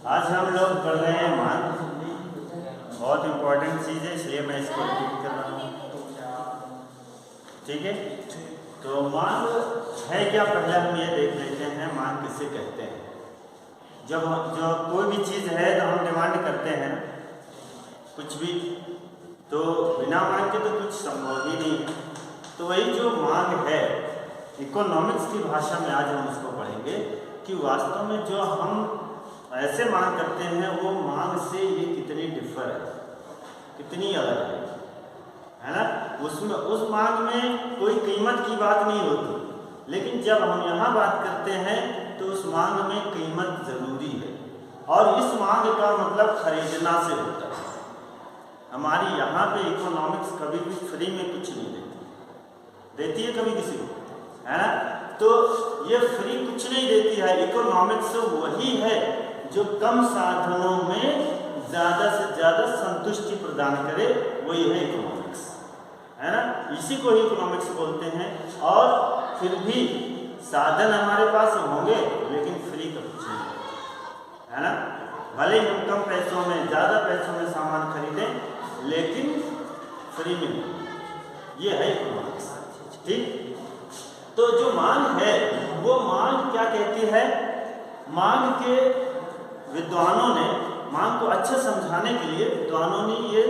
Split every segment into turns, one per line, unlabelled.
आज हम लोग पढ़ रहे हैं मांग। बहुत इम्पोर्टेंट चीज़ है, इसलिए मैं इसको रिपीट कर रहा हूँ। ठीक है, तो मांग है क्या, पहले हम ये देख लेते हैं मांग किसे कहते हैं। जब कोई भी चीज़ है तो हम डिमांड करते हैं कुछ भी, तो बिना मांग के तो कुछ संभव ही नहीं है। तो वही जो मांग है, इकोनॉमिक्स की भाषा में आज हम उसको पढ़ेंगे कि वास्तव में जो हम ऐसे मांग करते हैं वो मांग से ये कितनी डिफर है, कितनी अलग है ना। उसमें उस मांग में कोई कीमत की बात नहीं होती, लेकिन जब हम यहाँ बात करते हैं तो उस मांग में कीमत ज़रूरी है। और इस मांग का मतलब खरीदना से होता है। हमारी यहाँ पे इकोनॉमिक्स कभी भी फ्री में कुछ नहीं देती है कभी किसी को, है ना। तो ये फ्री कुछ नहीं देती है। इकोनॉमिक्स वही है जो कम साधनों में ज़्यादा से ज़्यादा संतुष्टि प्रदान करे, वही है इकोनॉमिक्स, है ना। इसी को ही इकोनॉमिक्स बोलते हैं। और फिर भी साधन हमारे पास होंगे लेकिन फ्री का कुछ नहीं, है ना। भले ही हम कम पैसों में ज़्यादा पैसों में सामान खरीदें, लेकिन फ्री में, ये है इकोनॉमिक्स। ठीक, तो जो मांग है वो मांग क्या कहती है। मांग के विद्वानों ने मांग को अच्छा समझाने के लिए विद्वानों ने ये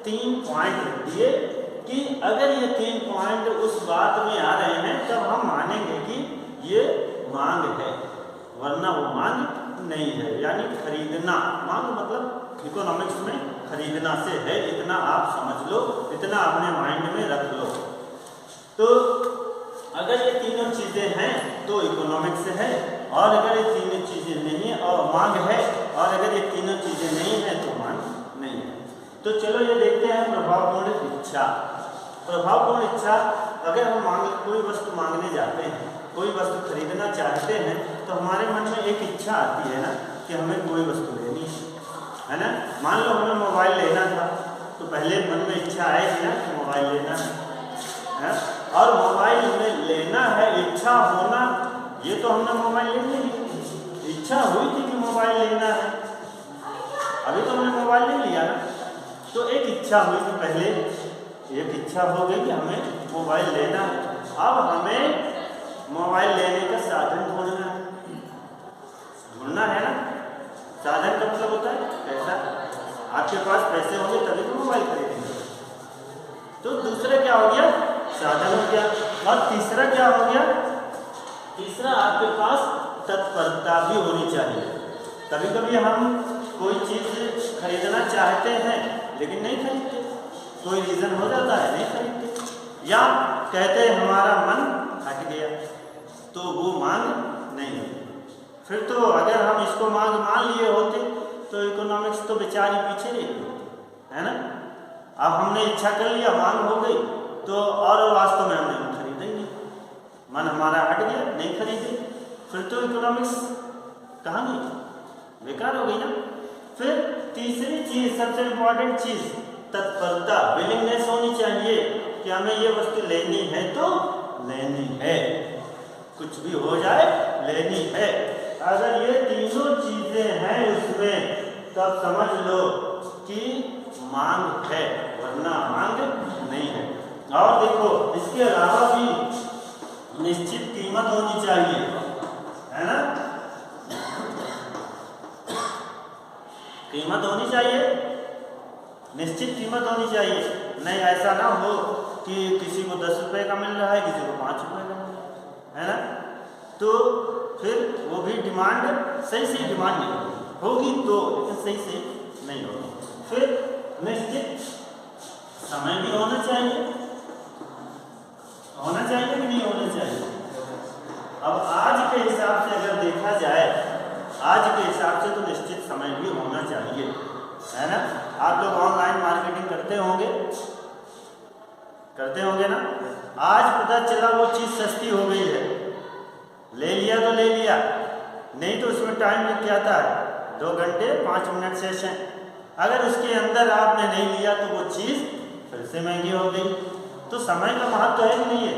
3 पॉइंट रख दिए कि अगर ये 3 पॉइंट उस बात में आ रहे हैं तब हम मानेंगे कि ये मांग है, वरना वो मांग नहीं है। यानी खरीदना, मांग मतलब इकोनॉमिक्स में खरीदना से है, इतना आप समझ लो, इतना अपने माइंड में रख लो। तो अगर ये तीनों चीज़ें हैं तो इकोनॉमिक्स है, और अगर ये तीनों चीज़ें नहीं है और मांग है, और अगर ये तीनों चीज़ें नहीं है तो मांग नहीं है। तो चलो ये देखते हैं प्रभावपूर्ण इच्छा। प्रभावपूर्ण इच्छा, अगर हम कोई वस्तु मांगने जाते हैं, कोई वस्तु खरीदना चाहते हैं, तो हमारे मन में एक इच्छा आती है ना कि हमें कोई वस्तु लेनी है ना। मान लो हमें मोबाइल लेना था, तो पहले मन में इच्छा आएगी ना कि मोबाइल लेना है। और मोबाइल में लेना है, इच्छा होना, ये तो हमने मोबाइल ले ली, इच्छा हुई थी कि मोबाइल लेना है, अभी तो हमने मोबाइल ले लिया ना। तो एक इच्छा हुई थी पहले, एक इच्छा हो गई कि हमें मोबाइल लेना है। अब हमें मोबाइल लेने का साधन ढूंढना है ना। साधन का मतलब होता है पैसा। आपके पास पैसे होंगे तभी तो मोबाइल खरीदेंगे। तो दूसरा क्या हो गया, साधन हो गया। और तीसरा क्या हो गया, तीसरा आपके पास तत्परता भी होनी चाहिए। कभी कभी हम कोई चीज़ खरीदना चाहते हैं लेकिन नहीं खरीदते, कोई रीज़न हो जाता है नहीं खरीदते, या कहते हैं हमारा मन हट गया, तो वो मांग नहीं है। फिर तो अगर हम इसको मांग मान लिए होते तो इकोनॉमिक्स तो बेचारी पीछे रह गई, है ना। अब हमने इच्छा कर लिया, मांग हो गई, तो और वास्तव में हम नहीं खरीदेंगे, मन हमारा हट गया, नहीं खरीदे, फिर तो इकोनॉमिक्स कहाँ गई, बेकार हो गई ना। फिर तीसरी चीज़, सबसे इम्पोर्टेंट चीज़, तत्परता, विलिंगनेस होनी चाहिए कि हमें ये वस्तु लेनी है तो लेनी है, कुछ भी हो जाए लेनी है। अगर ये तीनों चीज़ें हैं उसमें, तब समझ लो कि मांग है, वरना मांग नहीं है। और देखो, इसके अलावा भी निश्चित कीमत होनी चाहिए, है ना। कीमत होनी चाहिए, निश्चित कीमत होनी चाहिए। नहीं ऐसा ना हो कि किसी को 10 रुपये का मिल रहा है, किसी को 5 रुपये का मिल रहा है ना। तो फिर वो भी डिमांड सही से डिमांड नहीं होगी, तो लेकिन सही से नहीं होगी। फिर निश्चित समय भी होना चाहिए, होना चाहिए कि नहीं होना चाहिए। अब आज के हिसाब से अगर देखा जाए, आज के हिसाब से तो निश्चित समय भी होना चाहिए, है ना। आप लोग ऑनलाइन मार्केटिंग करते होंगे ना। आज पता चला वो चीज़ सस्ती हो गई है, ले लिया तो ले लिया, नहीं तो उसमें टाइम लग जाता है, 2 घंटे 5 मिनट सेशन। अगर उसके अंदर आपने नहीं लिया तो वो चीज़ फिर से महंगी हो गई। तो समय का महत्व है कि नहीं है।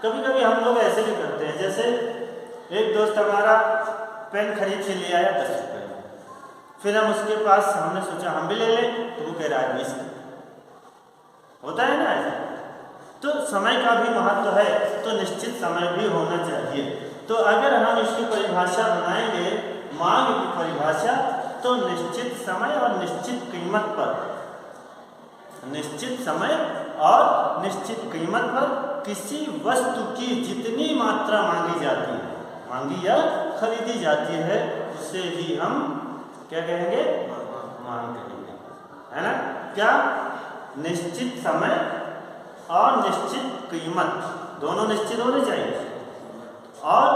कभी कभी हम लोग ऐसे भी करते हैं, जैसे एक दोस्त हमारा पेन खरीद के ले आया 10 रुपये में, फिर हम उसके पास हमने सोचा हम भी ले लें, तो वो कह रहा है 20 होता है ना ऐसा। तो समय का भी महत्व है, तो निश्चित समय भी होना चाहिए। तो अगर हम इसकी परिभाषा बनाएंगे, मांग की परिभाषा, तो निश्चित समय और निश्चित कीमत पर, निश्चित समय और निश्चित कीमत पर किसी वस्तु की जितनी मात्रा मांगी जाती है, मांगी या खरीदी जाती है, उसे ही हम क्या कहेंगे, मांग कहेंगे, है ना। क्या, निश्चित समय और निश्चित कीमत, दोनों निश्चित होने चाहिए। और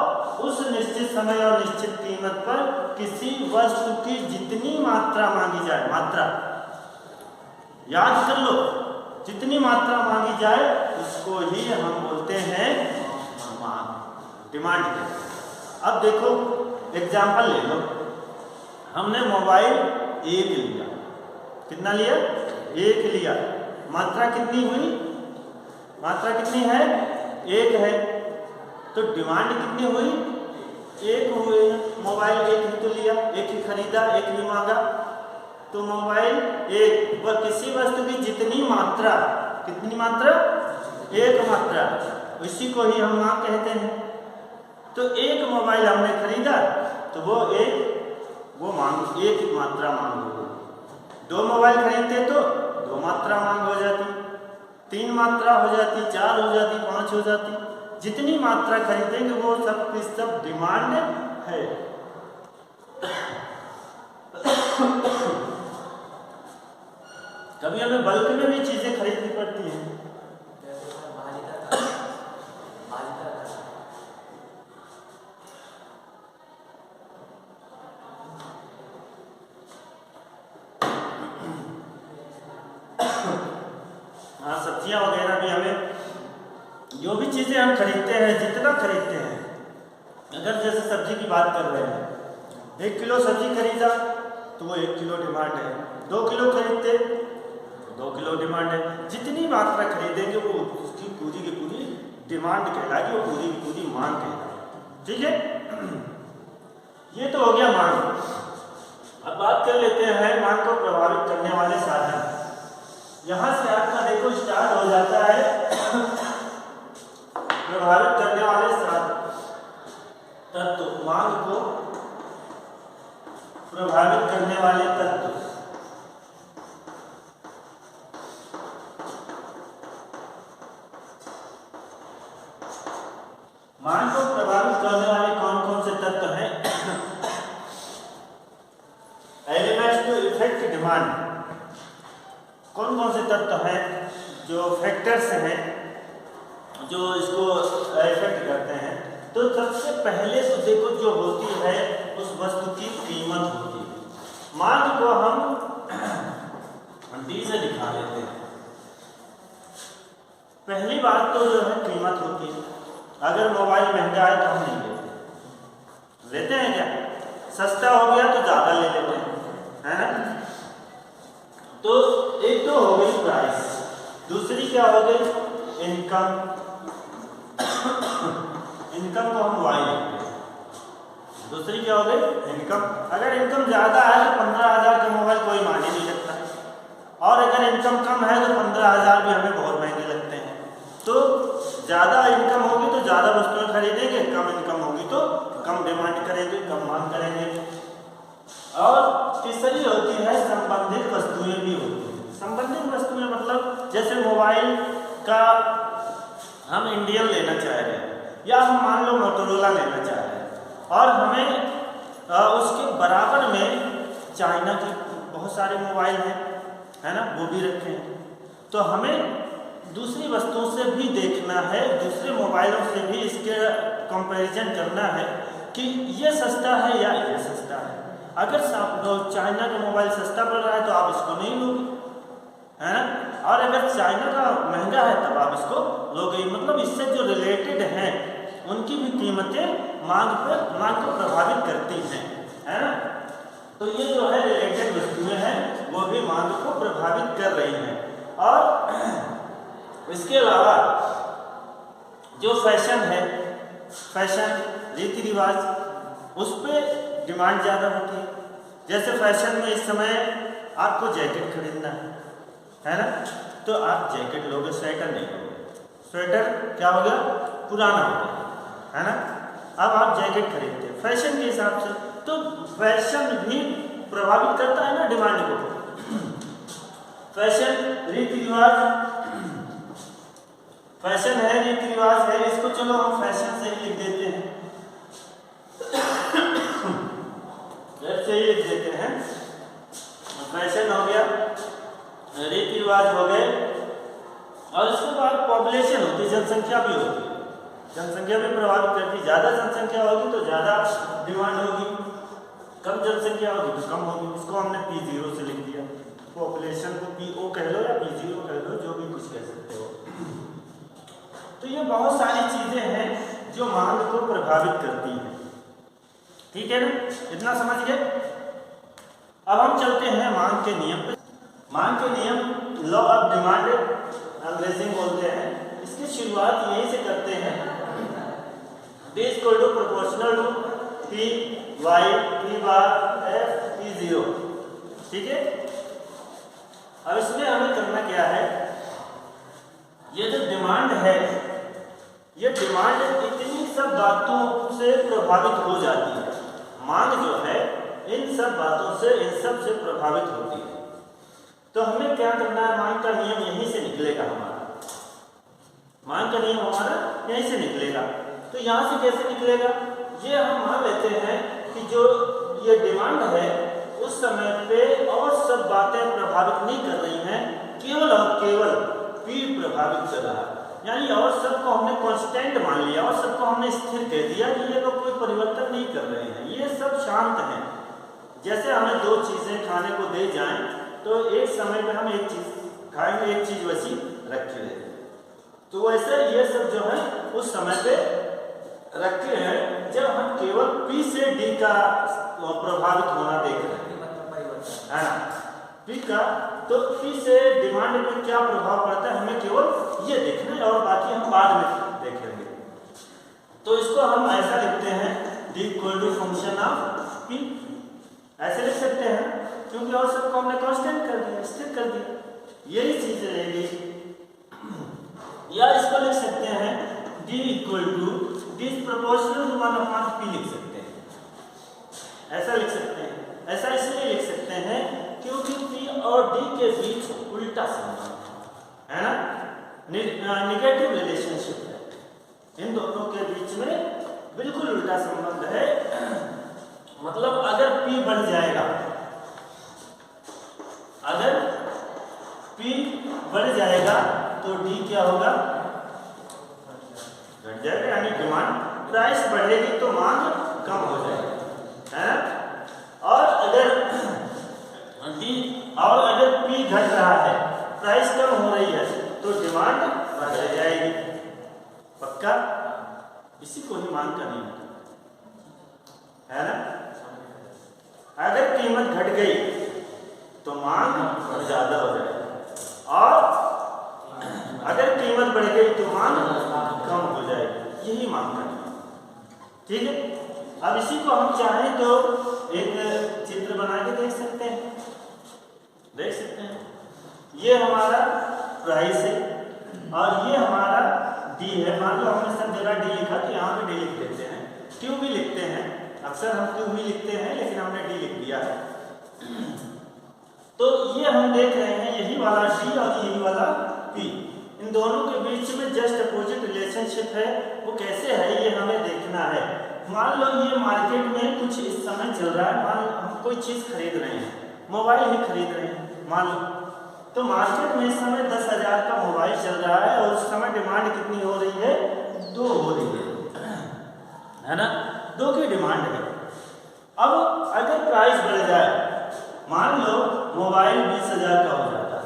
उस निश्चित समय और निश्चित कीमत पर किसी वस्तु की जितनी मात्रा मांगी जाए, मात्रा याद कर लो, जितनी मात्रा मांगी जाए उसको ही हम बोलते हैं मांग, डिमांड। अब देखो एग्जाम्पल ले लो, हमने मोबाइल 1 लिया, कितना लिया, 1 लिया, मात्रा कितनी हुई, मात्रा कितनी है, 1 है, तो डिमांड कितनी हुई, 1 हुई। मोबाइल 1 ही तो लिया, 1 ही खरीदा, 1 ही मांगा, तो मोबाइल 1 पर किसी वस्तु की जितनी मात्रा, कितनी मात्रा, 1 मात्रा, इसी को ही हम मांग कहते हैं। तो 1 मोबाइल हमने खरीदा, तो वो मांग 1 मात्रा मांग होगी। 2 मोबाइल खरीदते तो 2 मात्रा मांग हो जाती, 3 मात्रा हो जाती, 4 हो जाती, 5 हो जाती। जितनी मात्रा खरीदेंगे वो सब की सब डिमांड है। कभी हमें बल्क में भी चीजें खरीदनी पड़ती हैं। हाँ, सब्जियां वगैरह भी हमें, जो भी चीजें हम खरीदते हैं, जितना खरीदते हैं, अगर जैसे सब्जी की बात कर रहे हैं, 1 किलो सब्जी खरीदा तो वो 1 किलो डिमांड है, 2 किलो खरीदते 2 किलो डिमांड है। जितनी मात्रा खरीदेंगे वो उसकी पूरी की पूरी डिमांड कहलाएगी, वो पूरी की पूरी मांग कहलाएगी, ठीक है। ये तो हो गया मांग। अब बात कर लेते हैं मांग को प्रभावित करने वाले साधन। यहां से आपका देखो स्टार्ट हो जाता है प्रभावित करने वाले साधन, तत्व, मांग को प्रभावित करने वाले तत्व। मांग को प्रभावित करने वाले कौन कौन से तत्व हैं? एलिमेंट्स टू इफेक्ट डिमांड, कौन कौन से तत्व हैं जो फैक्टर्स हैं जो इसको इफेक्ट करते हैं? तो सबसे पहले तो देखो जो होती है उस वस्तु की कीमत होती है। मांग को हम डी से दिखा लेते हैं। पहली बात तो जो है कीमत होती है। अगर मोबाइल महंगा है तो हम नहीं लेते, लेते हैं क्या? सस्ता हो गया तो ज़्यादा ले लेते हैं, है ना? तो एक तो हो गई प्राइस, दूसरी क्या हो गई? इनकम। इनकम को हम वाई लेते हैं। दूसरी क्या हो गई? इनकम। अगर इनकम ज़्यादा है तो 15,000 का मोबाइल कोई मान ही नहीं सकता, और अगर इनकम कम है तो 15,000 भी हमें बहुत महंगे लगते हैं। तो ज़्यादा इनकम होगी तो ज़्यादा वस्तुएं खरीदेंगे, कम इनकम होगी तो कम डिमांड करेंगे, कम मांग करेंगे। और तीसरी होती है संबंधित वस्तुएं भी होती हैं। संबंधित वस्तुएं मतलब जैसे मोबाइल का हम इंडियन लेना चाह रहे हैं, या हम मान लो मोटोरोला लेना चाह रहे हैं, और हमें उसके बराबर में चाइना के बहुत सारे मोबाइल हैं, है ना, वो भी रखे हैं। तो हमें दूसरी वस्तुओं से भी देखना है, दूसरे मोबाइलों से भी इसके कंपैरिजन करना है कि ये सस्ता है या ये सस्ता है। अगर चाइना का मोबाइल सस्ता पड़ रहा है तो आप इसको नहीं लोगे, है ना, और अगर चाइना का महंगा है तब आप इसको लोगे। मतलब इससे जो रिलेटेड हैं उनकी भी कीमतें मांग को प्रभावित करती हैं, है ना। तो ये जो है रिलेटेड वस्तुएं हैं वो भी मांग को प्रभावित कर रही हैं। और इसके अलावा जो फैशन है, फैशन रीति रिवाज, उस पर डिमांड ज़्यादा होती है। जैसे फैशन में इस समय आपको जैकेट खरीदना है ना, तो आप जैकेट लोगे, स्वेटर नहीं लोगे। स्वेटर क्या हो गया, पुराना हो गया, है ना। अब आप जैकेट खरीदते हैं फैशन के हिसाब से, तो फैशन भी प्रभावित करता है ना डिमांड को। फैशन रीति रिवाज, फैशन है, रीति रिवाज है, इसको चलो हम फैशन से ही लिख देते हैं, से ही लिख देते हैं। फैशन हो गया, रीति रिवाज हो गए, और इसके बाद पॉपुलेशन होती है, जनसंख्या भी होती है, जनसंख्या भी प्रभावित करती है। ज़्यादा जनसंख्या होगी तो ज़्यादा डिमांड होगी, कम जनसंख्या होगी तो कम होगी। इसको हमने P0 से लिख दिया, पॉपुलेशन को PO कह लो या P0 कह लो, जो भी कुछ कह सकते हो। तो ये बहुत सारी चीज़ें हैं जो मांग को प्रभावित करती हैं, ठीक है ना, इतना समझ गए। अब हम चलते हैं मांग के नियम पे। मांग के नियम, लॉ ऑफ डिमांड अंग्रेजी में बोलते हैं। इसकी शुरुआत यहीं से करते हैं, D = proportional to P Y P bar F P0, ठीक है। अब इसमें हमें करना क्या है, ये जो डिमांड है, ये डिमांड इतनी सब बातों से प्रभावित हो जाती है। मांग जो है इन सब बातों से, इन सब से प्रभावित होती है। तो हमें क्या करना है, मांग का नियम यहीं से निकलेगा हमारा, मांग का नियम हमारा यहीं से निकलेगा। तो यहाँ से कैसे निकलेगा, ये हम मान लेते हैं कि जो ये डिमांड है उस समय पे और सब बातें प्रभावित नहीं कर रही हैं, केवल और केवल P प्रभावित कर रहा है। यानी और सबको हमने कांस्टेंट मान लिया, और सबको हमने स्थिर कह दिया कि ये लोग कोई परिवर्तन नहीं कर रहे हैं, ये सब शांत हैं। जैसे हमें दो चीज़ें खाने को दे जाएं तो एक समय पे हम एक चीज़ खाएंगे, एक चीज़ वैसी रखी रहेगी, तो वैसे ये सब जो है उस समय पे रखे हैं। जब हम केवल P से D का प्रभावित होना देख रहे हैं, है ना, P का, तो P से डिमांड पे क्या प्रभाव पड़ता है हमें केवल ये देखना है, और बाकी हम बाद में देखेंगे। तो इसको हम ऐसा लिखते हैं, D = फंक्शन ऑफ P, ऐसे लिख सकते हैं, क्योंकि और सबको हमने कांस्टेंट कर दिया, स्थिर कर दिया, यही चीज रहेगी। या इसको लिख सकते हैं D = प्रोपोर्शनल टू 1/P लिख सकते हैं, ऐसा लिख सकते हैं। ऐसा इसलिए लिख सकते हैं क्योंकि P और D के बीच उल्टा संबंध है ना, नेगेटिव रिलेशनशिप है, इन दोनों के बीच में बिल्कुल उल्टा संबंध है। मतलब अगर P बढ़ जाएगा, अगर P बढ़ जाएगा तो D क्या होगा, घट जाएगा, यानी डिमांड, प्राइस बढ़ेगी तो मांग कम हो जाएगी, है ना। और अगर P घट रहा है, प्राइस कम हो रही है, तो डिमांड बढ़ जाएगी, पक्का। इसी को ही मांग का नियम है ना। अगर कीमत घट गई तो मांग ज्यादा हो जाएगी, और अगर कीमत बढ़ गई तो मांग कम हो जाएगी, यही मांग का नियम, ठीक है। अब इसी को हम चाहें तो एक चित्र बना के देख सकते हैं, देख सकते हैं। ये हमारा प्राइस है और ये हमारा D है। मान लो हमने सब जगह D लिखा तो यहाँ पे D लिख देते हैं, Q भी लिखते हैं, अक्सर हम Q भी लिखते हैं, लेकिन हमने D लिख दिया है। तो ये हम देख रहे हैं, यही वाला D और यही वाला P, इन दोनों के बीच में जस्ट अपोजिट रिलेशनशिप है। वो कैसे है ये हमें देखना है। मान लो ये मार्केट में कुछ इस समय चल रहा है, मान लो हम कोई चीज़ खरीद रहे हैं, मोबाइल ही खरीद रहे हैं मान लो, तो मार्केट में इस समय 10,000 का मोबाइल चल रहा है और उस समय डिमांड कितनी हो रही है, 2 हो रही है ना, 2 की डिमांड है। अब अगर प्राइस बढ़ जाए, मान लो मोबाइल 20,000 का हो जाता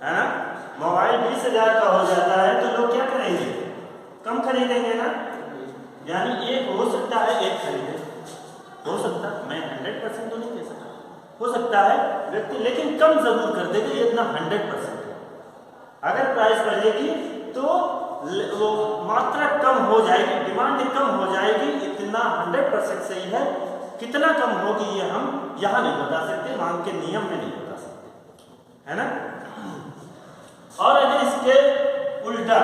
है ना, मोबाइल 20,000 का हो जाता है, तो लोग क्या करेंगे, कम खरीदेंगे ना। यानी एक हो सकता है एक खरीदे, हो सकता है, मैं 100% तो नहीं कह सकता, हो सकता है व्यक्ति, लेकिन कम जरूर कर देगा, ये इतना 100% है। अगर प्राइस बढ़ेगी तो वो मात्रा कम हो जाएगी, डिमांड कम हो जाएगी, इतना 100% सही है कितना कम होगी ये हम यहाँ नहीं बता सकते, मांग के नियम में नहीं बता सकते, है ना। और अगर इसके उल्टा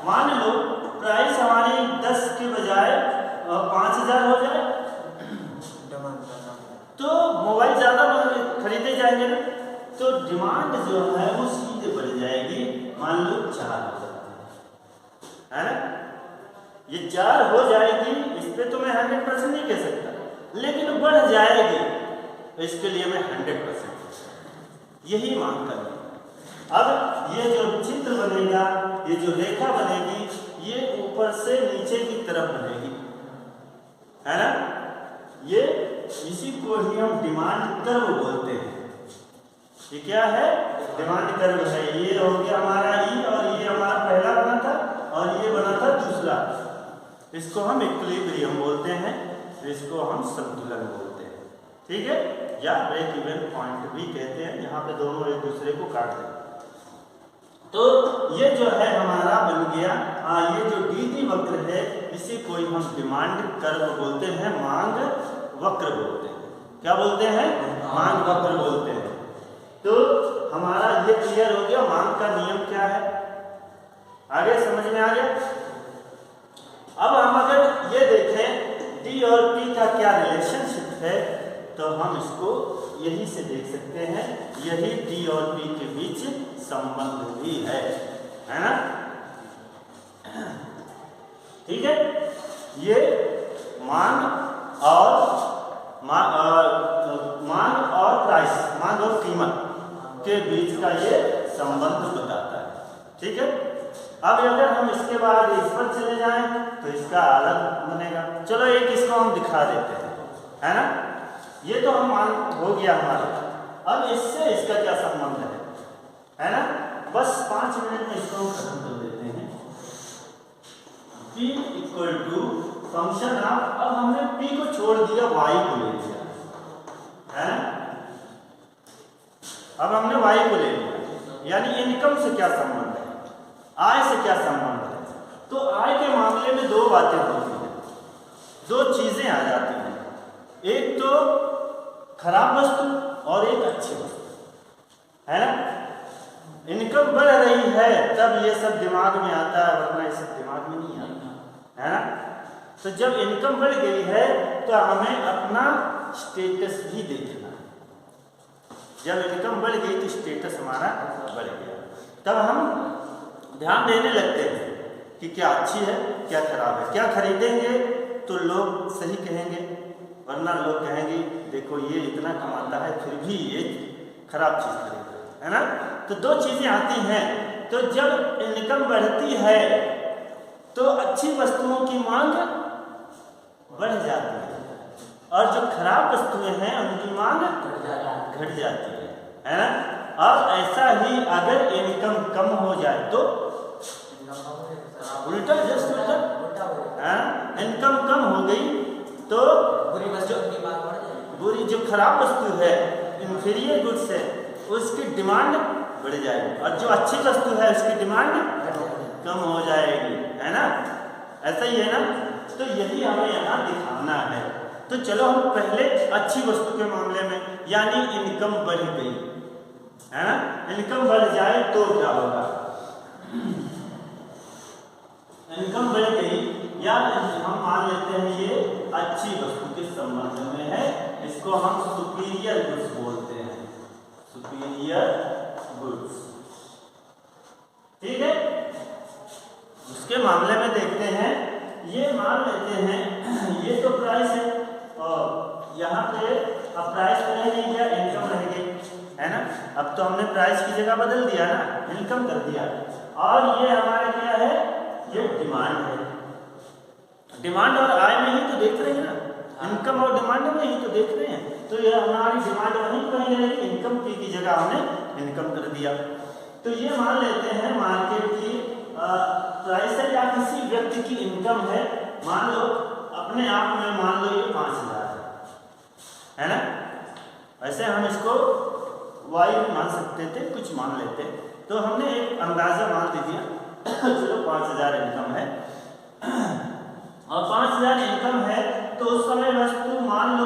मान लो प्राइस हमारी 10 के बजाय 5000 हो जाए, तो मोबाइल ज़्यादा खरीदे जाएंगे ना, तो डिमांड जो है वो सीधे बढ़ जाएगी, मान लो 4 हो जाती है ना। ये 4 हो जाएगी, इस पे तो मैं 100% नहीं कह सकता, लेकिन बढ़ जाएगी, तो इसके लिए मैं 100% यही मांग करूँगा। अब ये जो चित्र बनेगा, ये जो रेखा बनेगी, ये ऊपर से नीचे की तरफ बनेगी, है ना। ये इसी को ही हम डिमांड कर्व बोलते हैं। ये क्या है? डिमांड कर्व है। ये हो गया हमारा ई, और ये हमारा पहला बना था, और ये बना था दूसरा। इसको हम इक्विलिब्रियम बोलते हैं, इसको हम संतुलन बोलते हैं, ठीक है, या ब्रेक इवन पॉइंट भी कहते हैं। यहाँ पे दोनों एक दूसरे को काट दें। तो ये जो है हमारा बन गया, ये जो डी वक्र है, इसी को हम डिमांड कर्व बोलते हैं, मांग वक्र बोलते हैं। क्या बोलते हैं? मांग वक्र बोलते हैं। तो हमारा ये क्लियर हो गया, मांग का नियम क्या है, आगे समझ में आ गया। अब हम अगर ये देखें डी और पी का क्या रिलेशनशिप है, तो हम इसको यही से देख सकते हैं, यही डी और पी के बीच संबंध भी है ना, ठीक है। ये मांग और प्राइस, मांग और कीमत के बीच का ये संबंध बताता है, ठीक है। अब अगर हम इसके बाद इस पर चले जाएं तो इसका अलग बनेगा। चलो एक इसको हम दिखा देते हैं, है ना। ये तो हम मान हो गया हमारा। अब इससे इसका क्या संबंध है ना। बस 5 मिनट में इसको हम खत्म कर देते हैं। P equal to function of, अब हमने P को छोड़ दिया, Y को ले लिया, है ना। अब हमने Y को ले लिया, यानी इनकम से क्या संबंध है, आय से क्या संबंध है। तो आय के मामले में 2 बातें होती हैं, 2 चीजें आ जाती हैं, एक तो खराब वस्तु और एक अच्छी वस्तु, है ना। इनकम बढ़ रही है तब ये सब दिमाग में आता है, वरना ये सब दिमाग में नहीं आता, है ना। तो जब इनकम बढ़ गई है तो हमें अपना स्टेटस भी देखना है। जब इनकम बढ़ गई तो स्टेटस हमारा बढ़ गया, तब हम ध्यान देने लगते हैं कि क्या अच्छी है क्या खराब है। क्या खरीदेंगे तो लोग सही कहेंगे, वरना लोग कहेंगे देखो ये इतना कमाता है फिर भी ये खराब चीज़ खरीदा, है ना। तो 2 चीज़ें आती हैं। तो जब इनकम बढ़ती है तो अच्छी वस्तुओं की मांग बढ़ जाती है, और जो खराब वस्तुएं हैं उनकी मांग घट जाती है ना। और ऐसा ही अगर इनकम कम हो जाए तो उल्टा, जस्ट उल्टा, इनकम कम हो गई तो बुरी जो खराब वस्तु है, इंफीरियर गुड्स है, उसकी डिमांड बढ़ जाएगी, और जो अच्छी वस्तु है उसकी डिमांड कम हो जाएगी, है ना। ऐसा ही है ना। तो यही हमें यहाँ दिखाना है। तो चलो हम पहले अच्छी वस्तु के मामले में, यानी इनकम बढ़ गई, है ना। इनकम बढ़ जाए तो क्या होगा, इनकम बढ़ गई, या हम मान लेते हैं ये अच्छी वस्तु के संबंध में है, इसको हम सुपीरियर गुड्स बोलते हैं, सुपीरियर गुड्स, ठीक है। उसके मामले में देखते हैं, ये मान लेते हैं ये तो प्राइस है, और यहाँ पे अब प्राइस तो रह नहीं गया, इनकम रह गई, है ना। अब तो हमने प्राइस की जगह बदल दिया ना, इनकम कर दिया, और ये हमारा क्या है, ये डिमांड है। डिमांड और आय में ही तो देख रहे हैं ना, इनकम और डिमांड में ही तो देख रहे हैं। तो ये हमारी डिमांड वहीं कहीं रहेगी, इनकम की जगह हमने इनकम कर दिया। तो ये मान लेते हैं मार्केट की प्राइस है, या किसी व्यक्ति की इनकम है, मान लो अपने आप में मान लो ये 5000 है ना। वैसे हम इसको वाई मान सकते थे, कुछ मान लेते, तो हमने एक अंदाजा मान दिया, चलो 5000 इनकम है, और 5000 इनकम है, तो उस समय वस्तु मान लो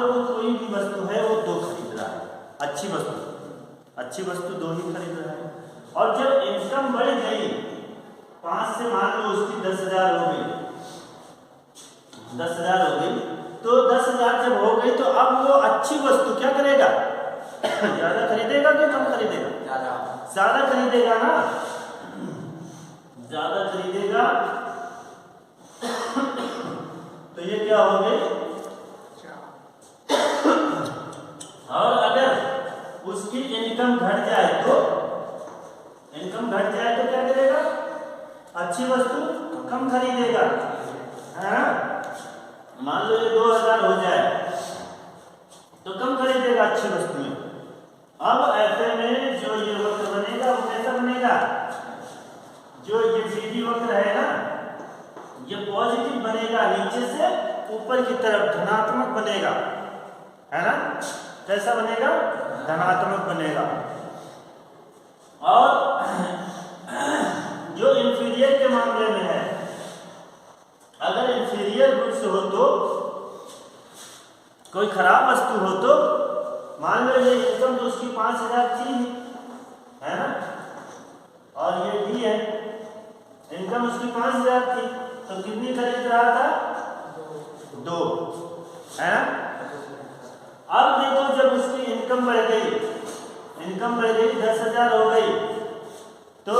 अच्छी वस्तु 2 ही खरीद रहा है। और जब इनकम बढ़ गई 5 से मान लो उसकी 10,000 हो गई, 10,000 हो गई, तो 10,000 जब हो गई तो अब वो अच्छी वस्तु क्या करेगा, ज्यादा खरीदेगा कि कम खरीदेगा? ज्यादा खरीदेगा ना, ज्यादा खरीदेगा। तो ये क्या हो गई, और अगर उसकी इनकम घट जाए तो क्या करेगा, अच्छी वस्तु कम खरीदेगा, है ना। मान लो ये 2,000 हो जाए तो कम खरीदेगा अच्छी वस्तु में। अब ऐसे में जो ये वक्र बनेगा वो कैसा बनेगा, जो ये बीडी वक्र है ना, ये पॉजिटिव बनेगा, नीचे से ऊपर की तरफ धनात्मक बनेगा, है ना। कैसा बनेगा, धनात्मक बनेगा। और जो इंफीरियर के मामले में है, अगर इंफीरियर गुड्स हो तो, कोई खराब वस्तु हो तो, मान लो ये इनकम तो उसकी 5,000 थी, है ना, और ये डी है, इनकम उसकी 5,000 थी, तो कितनी खरीद रहा था, 2, है ना। अब देखो जब उसकी इनकम बढ़ गई 10,000 हो गई, तो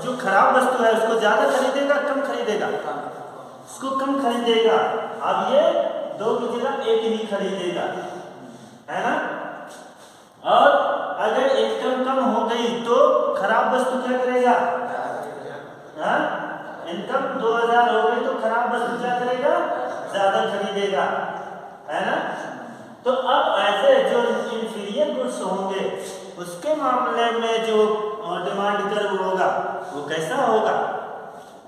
जो खराब वस्तु है उसको ज्यादा खरीदेगा कम खरीदेगा, उसको कम खरीदेगा। अब ये 2 की जगह 1 ही खरीदेगा, है ना। और अगर इनकम कम हो गई तो खराब वस्तु क्या करेगा, इनकम 2,000 हो गई तो खराब वस्तु क्या करेगा, ज्यादा खरीदेगा, है ना। तो अब ऐसे जो इंफीरियर गुड्स होंगे उसके मामले में जो डिमांड कर्व होगा वो कैसा होगा,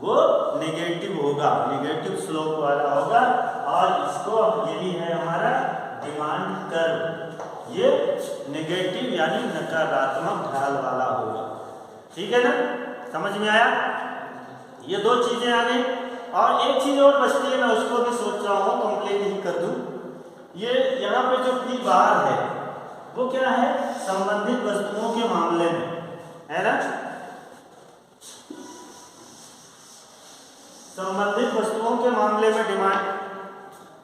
वो नेगेटिव होगा, नेगेटिव स्लोप वाला होगा। और इसको यही है हमारा डिमांड कर्व, ये नेगेटिव यानी नकारात्मक ढाल वाला होगा। ठीक है ना, समझ में आया। ये 2 चीजें आ गई, और एक चीज और बचती है, मैं उसको भी सोच रहा हूँ कंप्लीट ही कर दूं। ये यहाँ पे जो पी बार है वो क्या है, संबंधित वस्तुओं के मामले में, है ना। संबंधित वस्तुओं के मामले में डिमांड,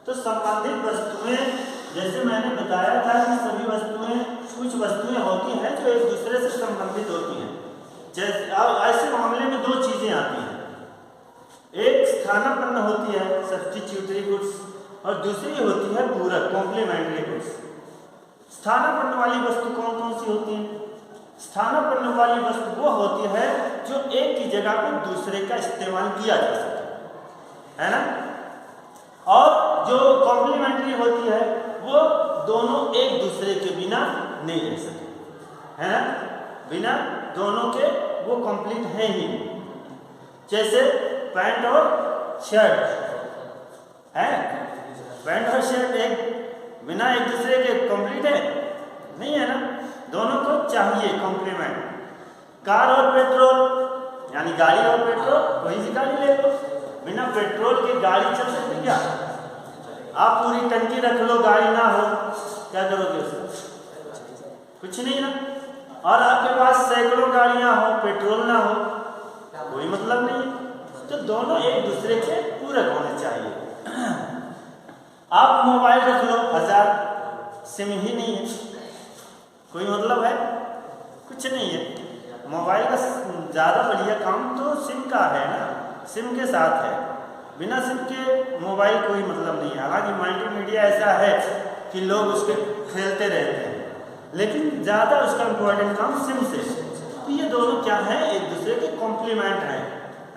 तो संबंधित वस्तुएं, जैसे मैंने बताया था कि सभी वस्तुएं, कुछ वस्तुएं होती हैं जो एक दूसरे से संबंधित होती हैं। जैसे ऐसे मामले में 2 चीजें आती हैं, एक स्थानापन्न होती है सब्स्टिट्यूटरी गुड्स, और दूसरी होती है पूरक कॉम्प्लीमेंट्री गुड्स। स्थानापन्न वाली वस्तु कौन कौन सी होती है, स्थानापन्न वाली वस्तु वो होती है जो एक की जगह पर दूसरे का इस्तेमाल किया जा सके, है ना। और जो कॉम्प्लीमेंट्री होती है वो दोनों एक दूसरे के बिना नहीं रह सके, है ना, बिना दोनों के वो कंप्लीट है ही। जैसे पैंट और शर्ट है, पैंट और शर्ट एक बिना एक दूसरे के कंप्लीट है नहीं, है ना, दोनों को चाहिए कॉम्प्लीमेंट। कार और पेट्रोल, यानी गाड़ी और पेट्रोल, कोई सी गाड़ी ले लो, बिना पेट्रोल के गाड़ी चल सकती क्या? आप पूरी टंकी रख लो, गाड़ी ना हो, क्या करोगे उससे? कुछ नहीं ना। और आपके पास सैकड़ों गाड़ियां हो, पेट्रोल ना हो, कोई मतलब नहीं। तो दोनों एक दूसरे के पूरक होने चाहिए। आप मोबाइल रख लो 1000, सिम ही नहीं है, कोई मतलब है? कुछ नहीं है। मोबाइल का ज़्यादा बढ़िया काम तो सिम का है ना, सिम के साथ है, बिना सिम के मोबाइल कोई मतलब नहीं है। हालांकि मल्टीमीडिया ऐसा है कि लोग उसके खेलते रहते हैं, लेकिन ज़्यादा उसका इम्पोर्टेंट काम सिम से। तो ये दोनों क्या है, एक दूसरे के कॉम्प्लीमेंट हैं,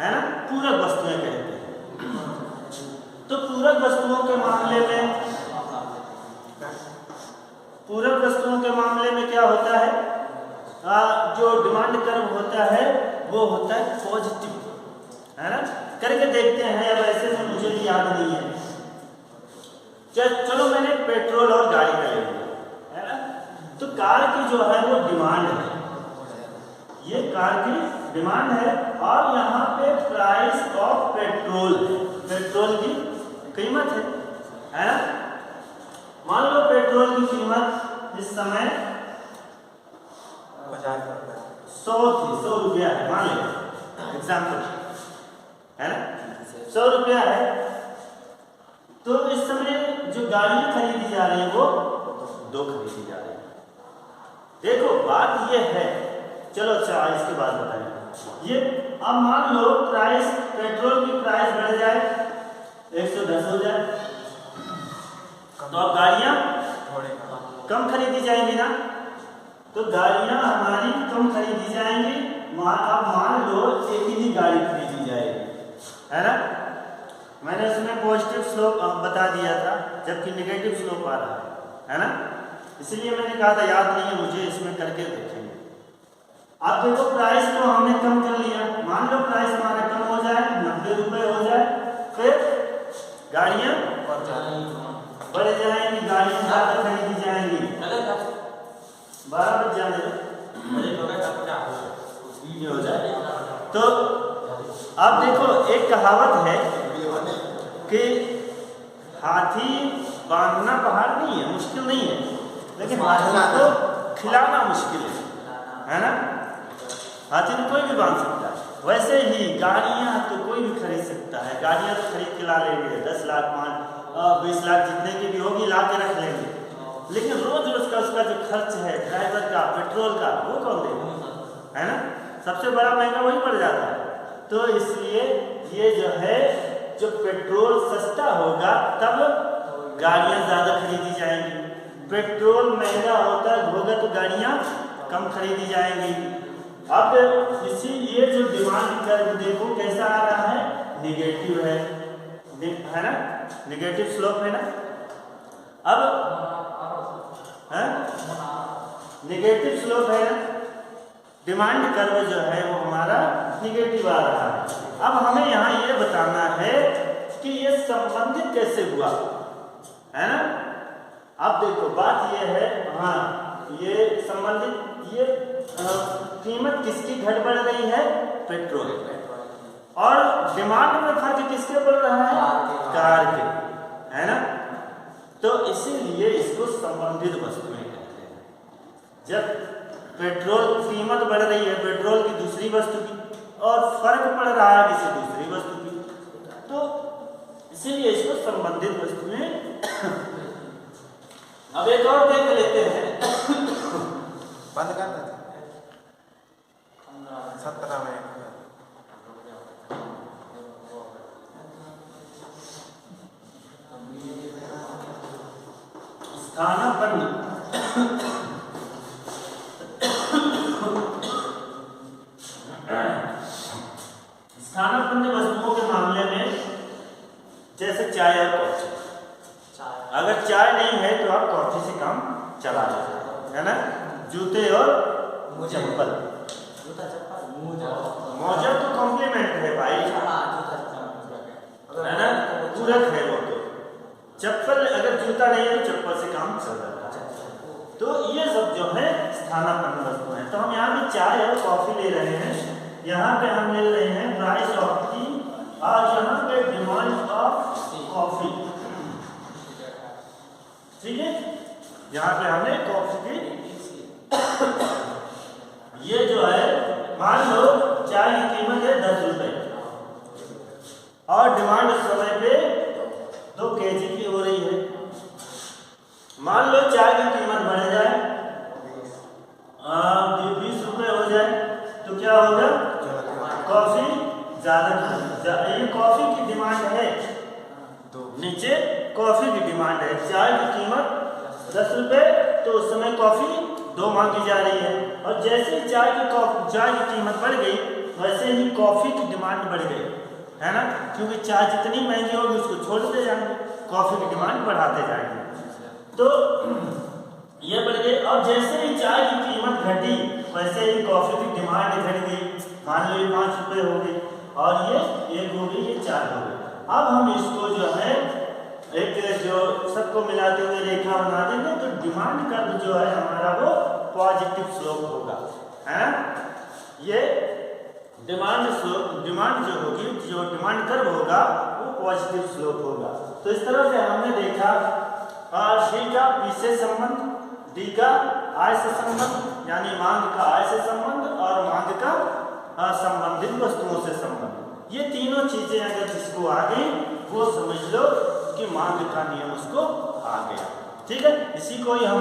है ना, पूरक वस्तुएं कहते हैं। तो पूरक वस्तुओं के मामले में क्या होता है, जो डिमांड कर्व होता है वो होता है पॉजिटिव, है ना। करके देखते हैं, अब ऐसे में मुझे भी याद नहीं है। चलो मैंने पेट्रोल और गाड़ी का ले लिया, है ना। तो कार की जो है वो डिमांड है, ये कार की डिमांड है, और यहाँ पे प्राइस ऑफ पेट्रोल, पेट्रोल की कीमत है ना। मान लो पेट्रोल की कीमत इस समय 100 थी, 100 रुपया है, मान लो एग्जाम्पल है ना, 100 रुपया है। तो इस समय जो गाड़ियां खरीदी जा रही है वो 2 खरीदी जा रही है। देखो बात ये है, चलो अच्छा इसके बाद बताएं ये। अब मान लो प्राइस, पेट्रोल की प्राइस बढ़ जाए 110 हो जाए, तो अब गाड़ियां कम खरीदी जाएंगी ना, तो गाड़ियां हमारी कम खरीदी जाएंगी। अब मान लो एक ही गाड़ी खरीदी जाएगी, है ना। मैंने उसमें पॉजिटिव स्लोप बता दिया था, जबकि नेगेटिव स्लोप आ रहा है ना, इसलिए मैंने कहा था, याद नहीं है मुझे, इसमें करके देखेंगे। अब देखो प्राइस को हमने कम कर लिया, मान लो प्राइस हमारा कम हो जाए, 90 रुपए हो जाए, फिर गाड़ियां बढ़ जाएंगी, गाड़ियां ज्यादा खरीदी जाएंगी। 12 बज जाने दो हो जाए। तो अब देखो एक कहावत है कि हाथी बांधना पहाड़ नहीं है, मुश्किल नहीं है, लेकिन हाथी को खिलाना मुश्किल है ना। हाथी तो कोई भी बांध सकता है, वैसे ही गाड़ियां तो कोई भी खरीद सकता है। गाड़ियां तो खरीद के ला लेंगे, 10 लाख 20 लाख जितने की भी होगी ला के रख लेंगे, लेकिन रोज रोज का उसका जो खर्च है ड्राइवर का, पेट्रोल का, वो कौन देगा, है ना। सबसे बड़ा महंगा वही पड़ जाता है। तो इसलिए ये जो है, जो पेट्रोल सस्ता होगा तब गाड़ियां ज्यादा खरीदी जाएंगी, पेट्रोल महंगा होगा तो गाड़ियां कम खरीदी जाएंगी। अब इसी ये जो डिमांड कर्व देखो कैसा आ रहा है, निगेटिव है ना, निगेटिव स्लोप है ना। अब निगेटिव स्लोप है ना, डिमांड कर्व जो है वो हमारा निगेटिव आ रहा है। अब हमें यहाँ ये बताना है कि ये संबंधित कैसे हुआ, है ना। अब देखो बात ये है, हाँ ये संबंधित, ये कीमत किसकी घट बढ़ रही है, पेट्रोल, और डिमांड में फर्क किसके बढ़ रहा है, कार के, है ना। तो इसीलिए इसको संबंधित वस्तुएं कहते हैं। जब पेट्रोल कीमत बढ़ रही है पेट्रोल की दूसरी वस्तु की, और फर्क पड़ रहा है किसी दूसरी वस्तु की, तो इसीलिए इसको संबंधित वस्तुएं। अब एक और देख लेते हैं,
बंद कर 17 में
स्थानापन्न स्थानापन्न वस्तुओं के मामले में जैसे चाय और कॉफी, अगर चाय नहीं है तो आप कॉफी से काम चला लेते है ना। जूते और चप्पल, मोजा तो कॉम्प्लीमेंट है भाई, है ना, पूरक है वो। तो चप्पल, अगर जूता नहीं है तो चप्पल से काम चल रहा है। तो ये सब जो है स्थानापन्न वस्तु है। तो हम यहाँ पे चाय और कॉफी ले रहे हैं, यहाँ पे हम ले रहे हैं प्राइस ऑफ टी, और यहाँ पे डिमांड ऑफ कॉफी, ठीक है। यहाँ पे हमने कॉफी की, ये जो है मान लो चाय की कीमत है 10 रुपए, और डिमांड उस समय पे 2 kg की हो रही है। मान लो चाय की कीमत बढ़ जाए 20 रुपए हो जाए, तो क्या होगा, कॉफी ज्यादा, ये कॉफी की डिमांड है, नीचे कॉफी की डिमांड है। चाय की कीमत 10 रुपए, तो उस समय कॉफी 2 मांगी जा रही है, और जैसे ही चाय की कीमत बढ़ गई वैसे ही कॉफी की डिमांड बढ़ गई, है ना, क्योंकि चाय जितनी महंगी होगी उसको छोड़ते जाएंगे, कॉफी की डिमांड बढ़ाते जाएंगे। तो ये बढ़ गई, और जैसे ही चाय की कीमत घटी वैसे ही कॉफी की डिमांड घट गई, मान लो 5 रुपए हो गई, और ये 1 हो गई, ये 4 हो गई। अब हम इसको जो है एक जो सबको मिलाते हुए रेखा बना देंगे, तो डिमांड कर्व जो है हमारा वो पॉजिटिव स्लोप होगा, है ना। ये डिमांड जो होगी, जो डिमांड कर्व होगा वो पॉजिटिव स्लोप होगा। तो इस तरह से हमने देखा डी का पी से संबंध, डी का आय से संबंध यानी मांग का आय से संबंध और मांग का संबंधित वस्तुओं से संबंध। ये तीनों चीजें अगर जिसको आ गई वो समझ लो कि मांग का नियम उसको आ गया। ठीक है, इसी को ही हम